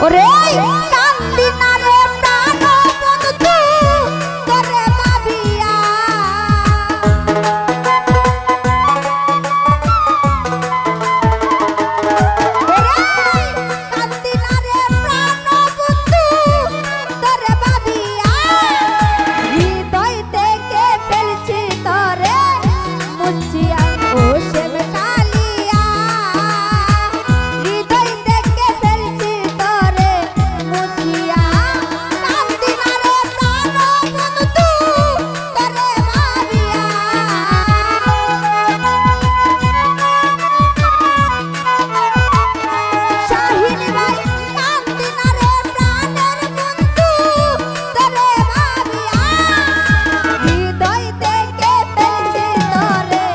ওরে কান্দি না রে প্রাণ বন্ধু তোরে ভাবিয়া ওরে কান্দি না রে প্রাণ বন্ধু তোরে ভাবিয়া হৃদয় থেকে ফেলছি তোরে মুছিয়া ও শ্যাম কালিয়া হৃদয় থেকে ফেলছি তোরে মুছিয়া কান্দি না রে প্রাণ বন্ধু তোরে ভাবিয়া শাহিন ভাই কান্দি না রে প্রাণের বন্ধু তোরে ভাবিয়া হৃদয় থেকে ফেলছি তোরে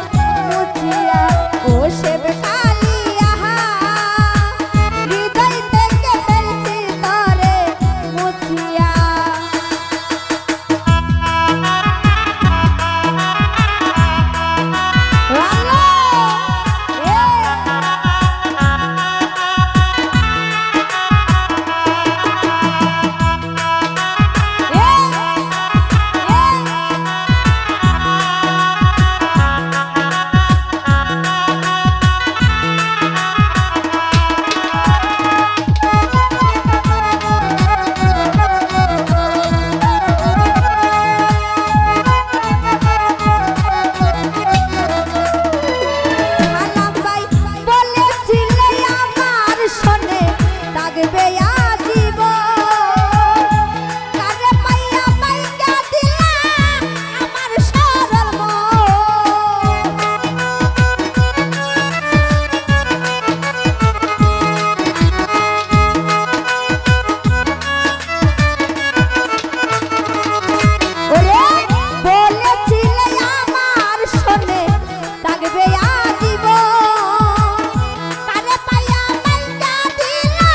মুছিয়া ও শ্যাম কালিয়া হৃদয় থেকে ফেলছি তোরে মুছিয়া সালাম ভাই বলেছিলে আমার শোনে থাকবে আজীবন কারে পাইয়া পাইয়া দিলা আমার সরল ওরে বলেছিলে আমার শোনে থাকবে আজীবন কারে পাইয়া পাইয়া দিলা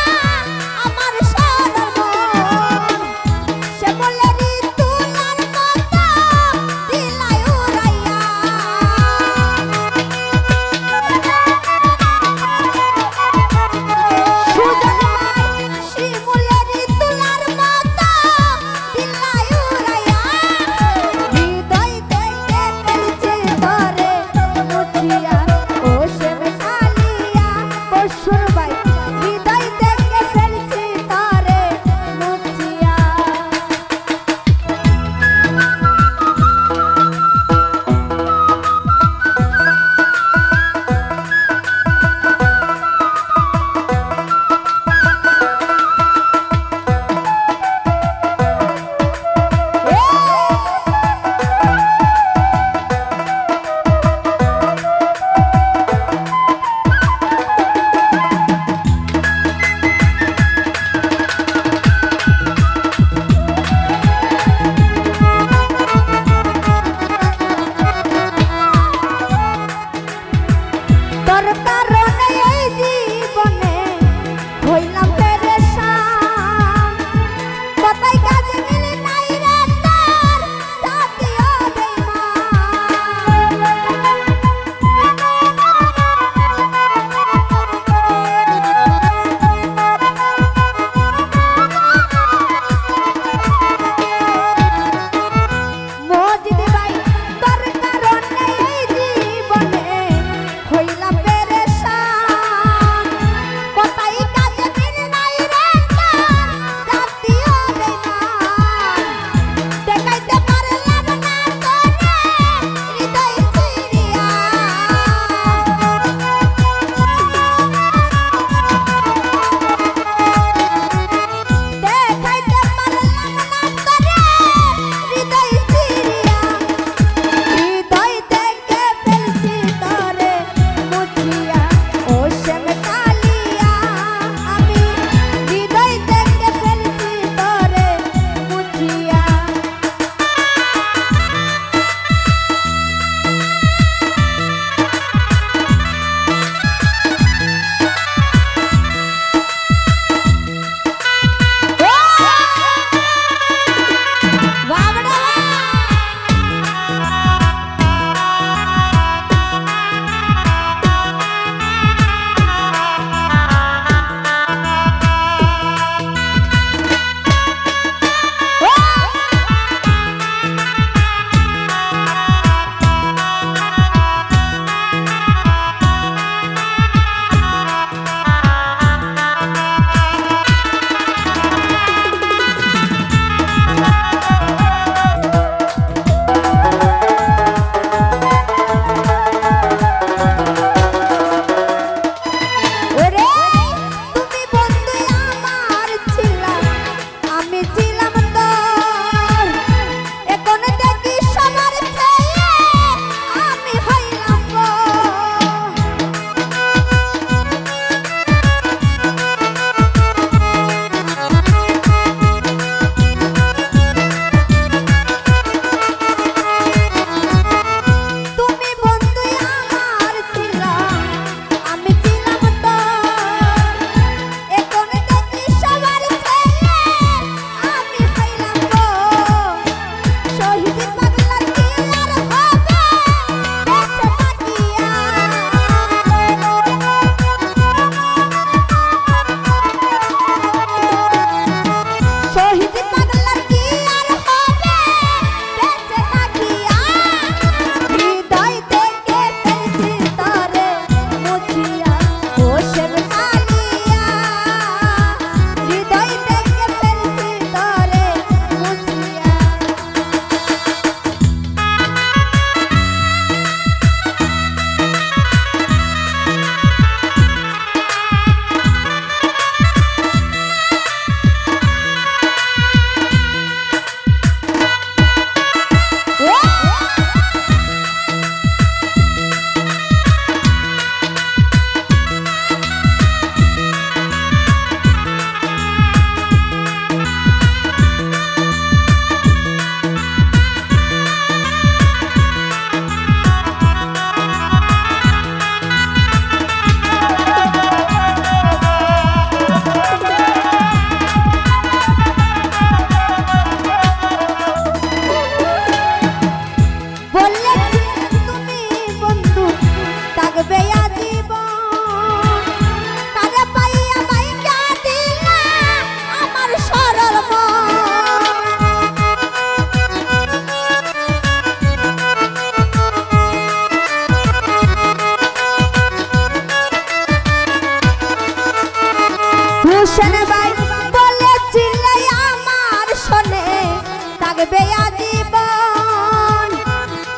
থাকবে আজীবন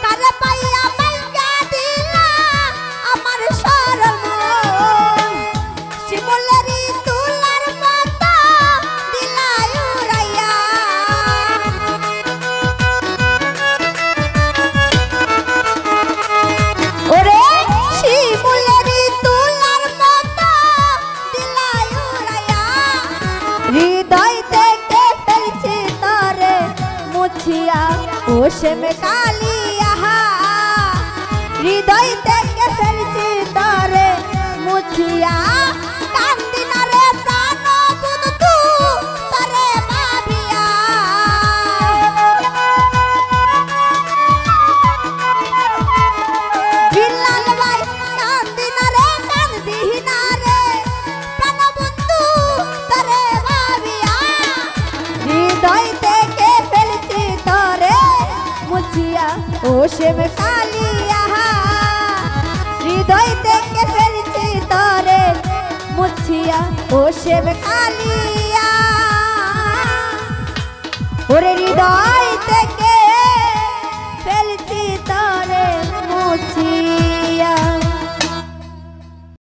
কারে পাইয়া মাইকা দিলা আমার সরল মন শিমুলেরই তুলার মতো দিলা উড়াইয়া ওরে শিমুলেরই তুলার মতো দিলা উড়াইয়া হৃদয় থেকে ফেলছি তরে মুছিয়া ওসম কালিয়া হৃদয় থেকে ফেলছি তরে মুছিয়া কান্দি না রে প্রাণ বন্ধু তরে ভাবিয়া বিলাল ভাই কান্দি না রে প্রাণ বন্ধু তরে ভাবিয়া হৃদয় থেকে ফেলছি তরে মুছিয়া ওসম কালিয়া হৃদয় থেকে ফেলছি তরে মুছিয়া ওসম কালিয়া ওরে